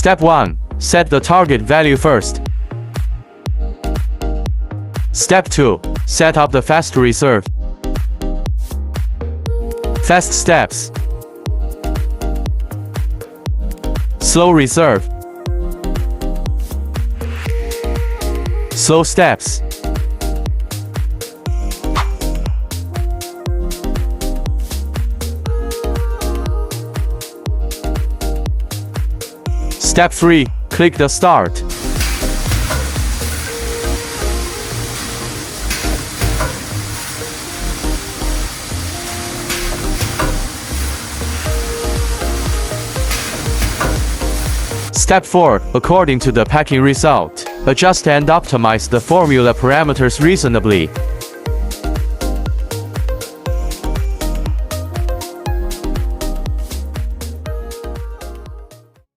Step 1. Set the target value first. Step 2. Set up the fast reserve. Fast steps. Slow reserve. Slow steps. Step 3. Click the start. Step 4. According to the packing result, adjust and optimize the formula parameters reasonably.